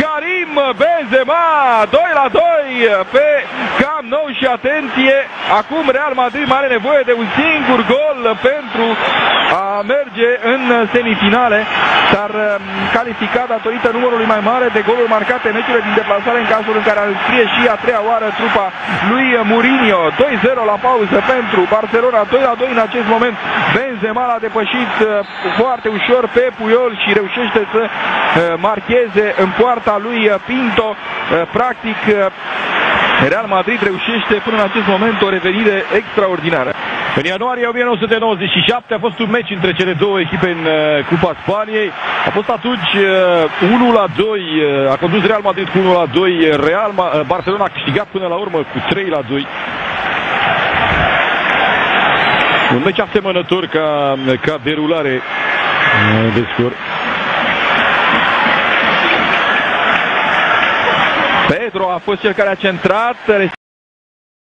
Karim Benzema, 2-2 pe Camp Nou și atenție, acum Real Madrid mai are nevoie de un singur gol pentru a merge în semifinale. S-ar califica datorită numărului mai mare de goluri marcate în meciurile din deplasare în cazul în care ar scrie și a treia oară trupa lui Mourinho. 2-0 la pauză pentru Barcelona, 2-2 în acest moment. Benzema l-a depășit foarte ușor pe Puyol și reușește să marcheze în poarta lui Pinto. Practic Real Madrid reușește până în acest moment o revenire extraordinară. În ianuarie 1997 a fost un meci între cele două echipe în Cupa Spaniei. A fost atunci 1-2, a condus Real Madrid cu 1-2, Barcelona a câștigat până la urmă cu 3-2. Un meci asemănător ca derulare de scor. Pedro a fost cel care a centrat.